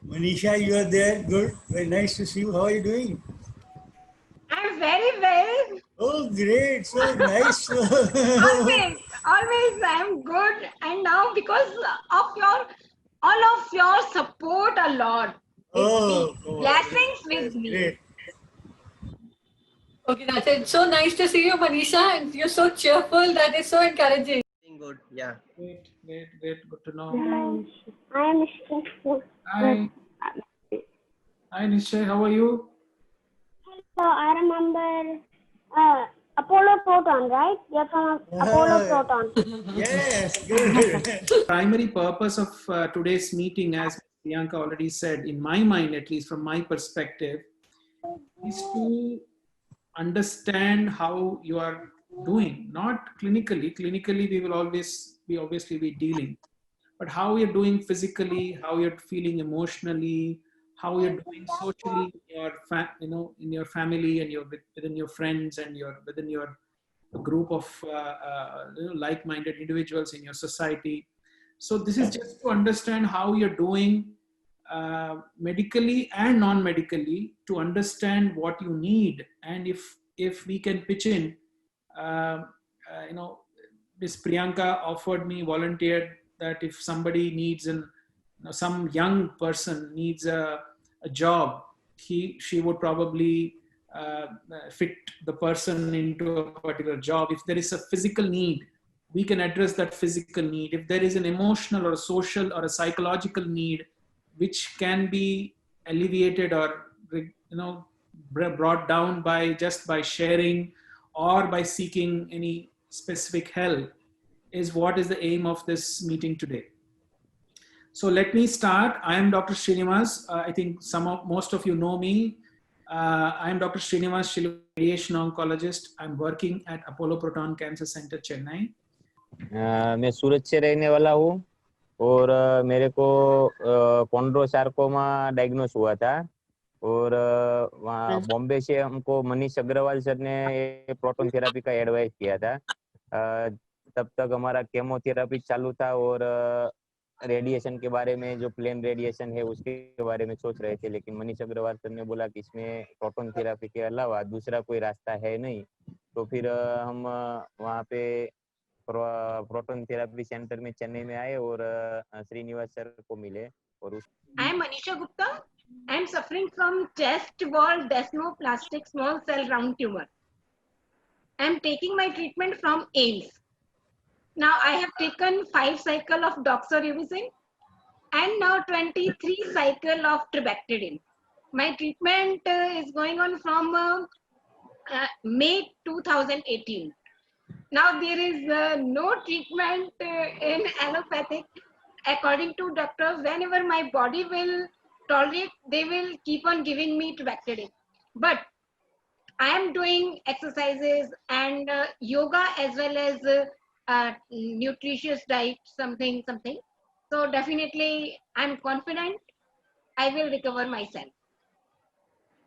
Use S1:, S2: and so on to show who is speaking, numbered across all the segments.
S1: Manisha, you are there. Good. Very nice to see you. How are you doing?
S2: I'm very well.
S1: Oh, great. So nice.
S2: Always, always I'm good. And now because of your all of your support a lot. It's the
S1: Oh, come on.
S2: blessings with
S1: That's
S2: me.
S1: great.
S3: Okay, that's it. So nice to see you, Manisha, and you're so cheerful. That is so encouraging.
S4: Doing good. Yeah.
S5: Great, great, great. Good to know.
S6: Hello, I am Mr.
S5: Hi, hi, Nishay. How are you?
S6: Hello, I remember Apollo Proton, right? You're from Apollo Proton.
S1: Yes, good.
S5: Primary purpose of today's meeting, as Priyanka already said, in my mind, at least from my perspective, is to understand how you are doing, not clinically. Clinically, we will always be obviously be dealing, but how you're doing physically, how you're feeling emotionally, how you're doing socially in your in your family and your within your friends and your within your group of like-minded individuals in your society. So this is just to understand how you're doing medically and non-medically, to understand what you need, and if we can pitch in. uh, you know, Miss Priyanka offered me, volunteered that if somebody needs some young person needs a job, she would probably fit the person into a particular job. If there is a physical need, we can address that physical need. If there is an emotional or a social or a psychological need which can be alleviated or brought down by just by sharing or by seeking any specific help, is what is the aim of this meeting today. So let me start. I am Dr. Srinivas. I think most of you know me. I am Dr. Srinivas Shilu, radiation oncologist. I'm working at Apollo Proton Cancer Center, Chennai.
S7: मैं सूरत से रहने वाला हूँ और मेरे को कॉन्ड्रोसार्कोमा diagnose हुआ था, और वहाँ बॉम्बे से हमको मनीष अग्रवाल सर ने प्रोटॉन थेरेपी का एडवाइस किया था। तब तक हमारा केमोथेरेपी चालू था और रेडिएशन के बारे में, जो प्लेन रेडिएशन है उसके बारे में सोच रहे थे, लेकिन मनीष अग्रवाल सर ने बोला कि इसमें प्रोटॉन थेरेपी के अलावा दूसरा कोई रास्ता है नहीं। तो फिर हम वहाँ पे प्रोटॉन थेरेपी सेंटर में चेन्नई में आए और श्रीनिवास सर को मिले। और
S2: I am Manisha Gupta. I am suffering from chest wall desmoplastic small cell round tumor. I am taking my treatment from AIMS. Now I have taken 5 cycle of doxorubicin and now 23 cycle of trabectedin. My treatment is going on from May 2018. Now there is no treatment in allopathic. According to doctors, whenever my body will tolerate, they will keep on giving me trabectedin. But I am doing exercises and yoga as well as nutritious diet, something. So definitely, I'm confident I will recover myself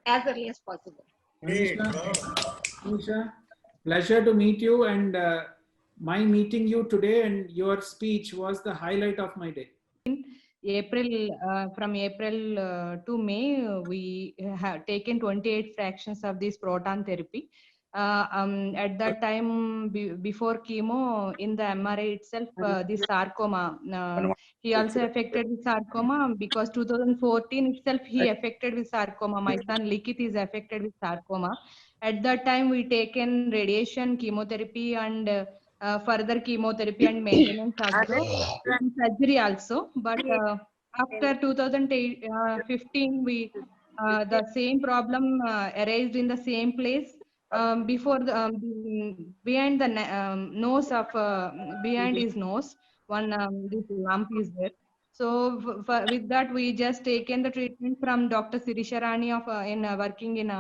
S2: as early as possible.
S5: Manisha, pleasure to meet you, and my meeting you today and your speech was the highlight of my day.
S8: From April to May, we have taken 28 fractions of this proton therapy. At that time, before chemo, in the MRI itself, this sarcoma, he also affected with sarcoma, because 2014 itself, he affected with sarcoma. My son Likit is affected with sarcoma. At that time, we taken radiation, chemotherapy, and further chemotherapy and maintenance also, and surgery also. But after 2015, we the same problem arose in the same place. Before behind the nose of behind his nose, one this lump is there. So with that, we just taken the treatment from Dr. Sirisha Rani of working in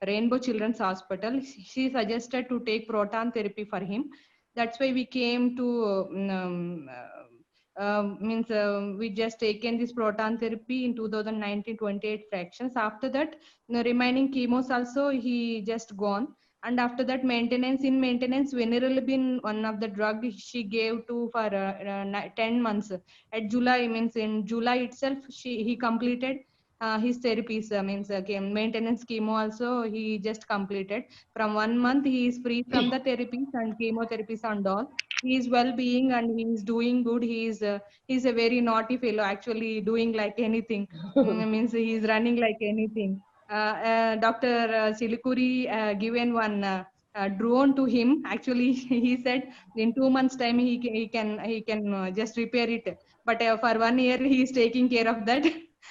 S8: Rainbow Children's Hospital. She suggested to take proton therapy for him. That's why we came to we just taken this proton therapy in 2019, 28 fractions. After that, the remaining chemos also he just gone. And after that, maintenance, Veneralabin, one of the drug she gave to for 10 months. At July, means in July itself, he completed his therapies, means maintenance chemo also he just completed. From 1 month, he is free from the therapies and chemotherapies and all. He is well-being and he is doing good. He's a very naughty fellow, actually doing like anything. Means he is running like anything. Dr. Silikuri given one drone to him. Actually, he said in 2 months' time he can just repair it. But for 1 year he is taking care of that.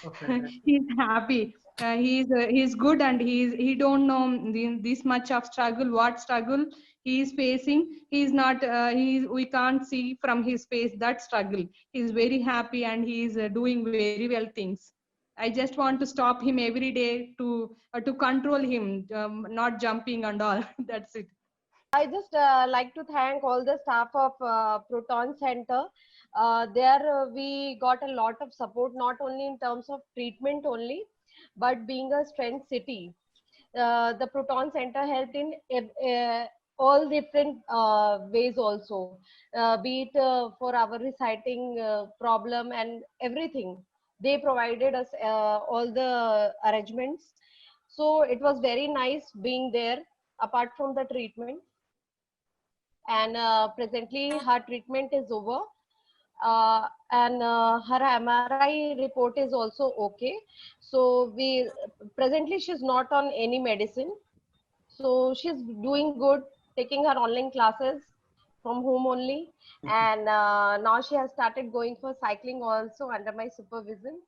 S5: Okay.
S8: He's happy. He's good and he don't know this much of struggle. What struggle he is facing? He's not. We can't see from his face that struggle. He's very happy and he's doing very well things. I just want to stop him every day to control him, not jumping and all. That's it.
S4: I just like to thank all the staff of Proton Center. There we got a lot of support, not only in terms of treatment only, but being a strength city. The Proton Center helped in all different ways also, be it for our reciting problem and everything. They provided us all the arrangements. So it was very nice being there apart from the treatment. And presently her treatment is over. And her MRI report is also okay. So presently she's not on any medicine. So she's doing good, taking her online classes from home only. And now she has started going for cycling also under my supervision.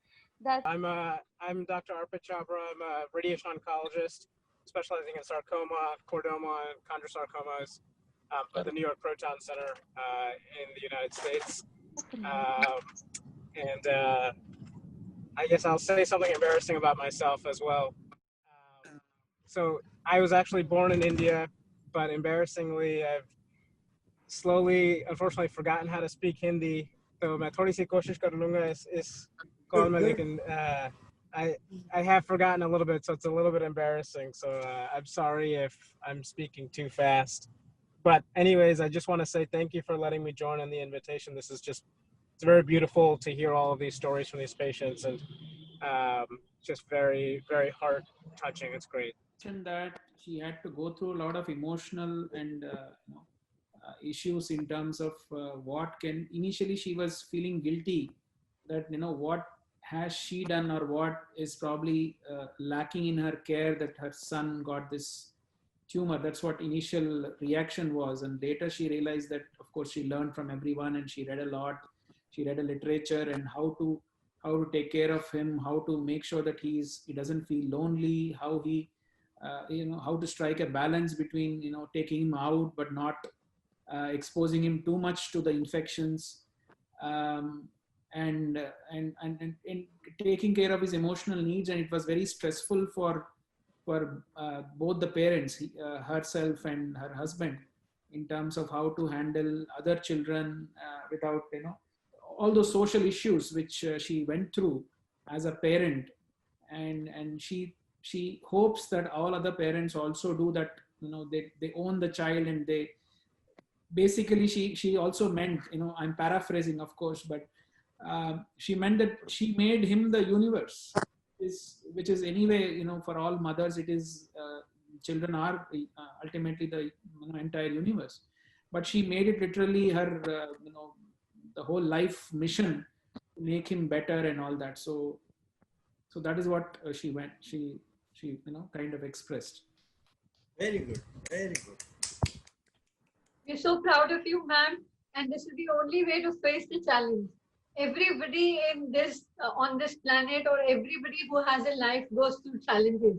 S9: I'm Dr. Arpit Chhabra. I'm a radiation oncologist specializing in sarcoma, chordoma, and chondrosarcomas at the New York Proton Center in the United States. I guess I'll say something embarrassing about myself as well. So I was actually born in India, but embarrassingly, I've slowly, unfortunately, forgotten how to speak Hindi. So मैं थोड़ी सी कोशिश कर लूँगा इस call में, लेकिन I have forgotten a little bit, so it's a little bit embarrassing. So I'm sorry if I'm speaking too fast. But anyways, I just want to say thank you for letting me join on the invitation. This is just, it's very beautiful to hear all of these stories from these patients, and just very, very heart touching. It's great.
S5: That she had to go through a lot of emotional and issues in terms of initially she was feeling guilty that, what has she done or what is probably lacking in her care that her son got this tumor. That's what initial reaction was. And later she realized that, of course, she learned from everyone and she read a lot. She read a literature and how to take care of him, how to make sure that he doesn't feel lonely, how how to strike a balance between, taking him out, but not exposing him too much to the infections, and taking care of his emotional needs. And it was very stressful for both the parents, herself and her husband, in terms of how to handle other children without, all those social issues which she went through as a parent. And she hopes that all other parents also do that. They own the child, and they basically she also meant, I'm paraphrasing, of course, but she meant that she made him the universe, which is anyway, for all mothers, it is children are ultimately the entire universe. But she made it literally her the whole life mission to make him better and all that. So that is what she kind of expressed.
S1: Very good, very good.
S3: We're so proud of you, ma'am. And this is the only way to face the challenge. Everybody in this on this planet, or everybody who has a life, goes through challenges.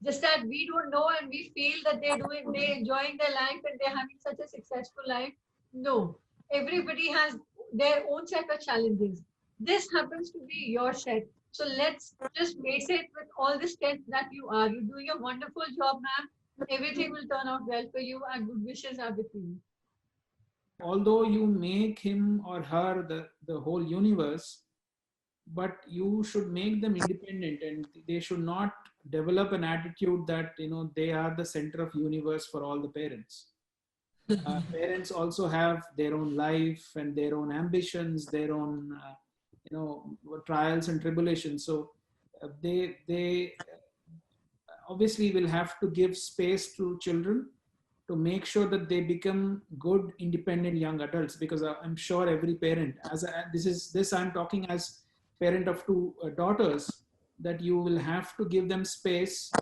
S3: Just that we don't know and we feel that they're enjoying their life and they're having such a successful life. No, everybody has their own set of challenges. This happens to be your set. So let's just face it with all the strength that you are. You're doing a wonderful job, ma'am. Everything will turn out well for you, and good wishes are with you.
S5: Although you make him or her the whole universe, but you should make them independent, and they should not develop an attitude that they are the center of universe for all the parents. Parents also have their own life and their own ambitions, their own trials and tribulations. So they obviously will have to give space to children to make sure that they become good independent young adults, because I'm sure every parent, I'm talking as parent of two daughters, that you will have to give them space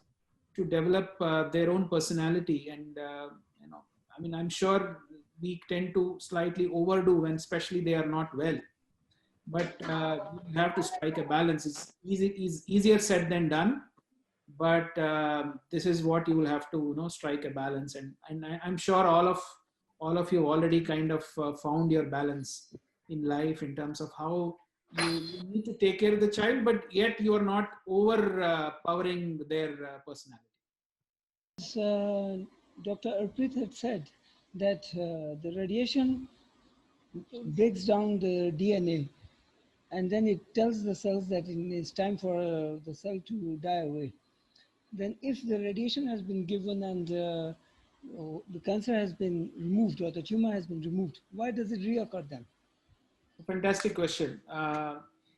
S5: to develop their own personality. And I'm sure we tend to slightly overdo when especially they are not well, but you have to strike a balance. It's easier said than done, but this is what you will have to strike a balance. And I'm sure all of you already kind of found your balance in life in terms of how you need to take care of the child, but yet you are not overpowering their personality.
S10: Dr. Arpit had said that the radiation breaks down the DNA, and then it tells the cells that it's time for the cell to die away. Then if the radiation has been given and the cancer has been removed or the tumor has been removed, why does it reoccur then?
S5: Fantastic question.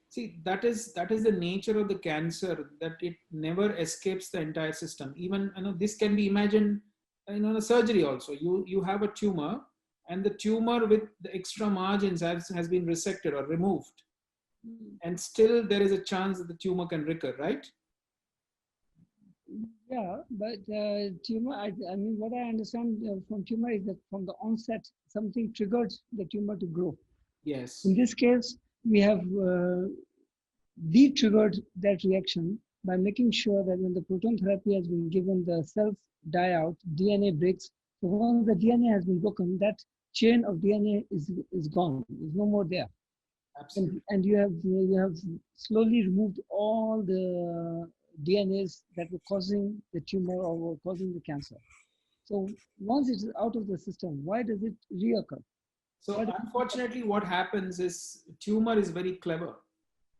S5: See, that is the nature of the cancer, that it never escapes the entire system. Even this can be imagined in a surgery also. You have a tumor, and the tumor with the extra margins has been resected or removed, and still there is a chance that the tumor can recur, right?
S10: Yeah, but tumor, I mean, what I understand from tumor is that from the onset, something triggered the tumor to grow.
S5: Yes.
S10: In this case, we have de-triggered that reaction by making sure that when the proton therapy has been given, the cells die out, DNA breaks. So once the DNA has been broken, that chain of DNA is gone. There's no more there.
S5: Absolutely.
S10: And you have slowly removed all the DNAs that were causing the tumor or were causing the cancer. So once it's out of the system, why does it reoccur?
S5: So unfortunately, what happens is tumor is very clever.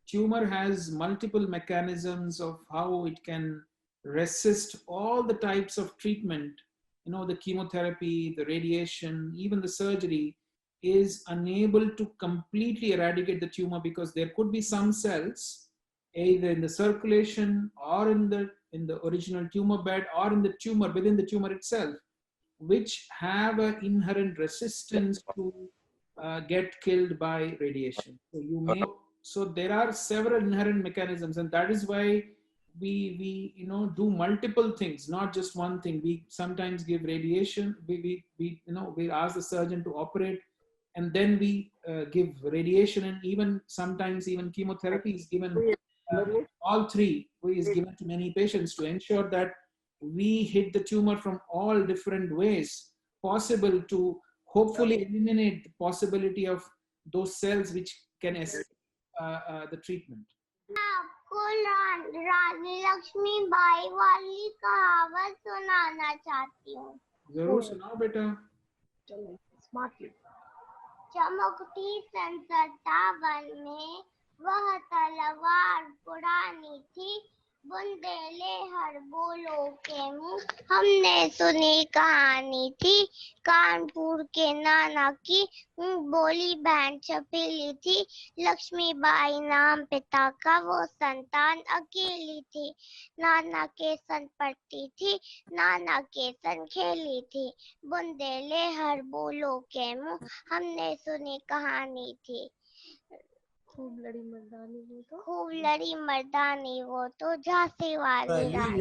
S5: Tumor has multiple mechanisms of how it can resist all the types of treatment. The chemotherapy, the radiation, even the surgery is unable to completely eradicate the tumor, because there could be some cells either in the circulation or in the original tumor bed or in the tumor, within the tumor itself, which have an inherent resistance to get killed by radiation. So there are several inherent mechanisms, and that is why we do multiple things, not just one thing. We sometimes give radiation. We ask the surgeon to operate, and then we give radiation, and even sometimes even chemotherapy is given. All three is given to many patients to ensure that we hit the tumor from all different ways possible to hopefully eliminate the possibility of those cells which can escape the treatment.
S6: आपको रानी लक्ष्मीबाई वाली कहावत सुनाना चाहती हूँ।
S5: जरूर सुनाओ बेटा।
S6: चमकती संसत्तावन में वह तलवार पुरानी थी, बुंदेले हर बोलो के मुंह हमने सुनी कहानी थी। कानपुर के नाना की बोली बहन छपीली थी, लक्ष्मीबाई नाम पिता का वो संतान अकेली थी। नाना के सन पढ़ती थी, नाना के सन खेली थी, बुंदेले हर बोलो के मुंह हमने सुनी कहानी थी। खूब लड़ी मर्दानी वो तो झांसी वाली रानी।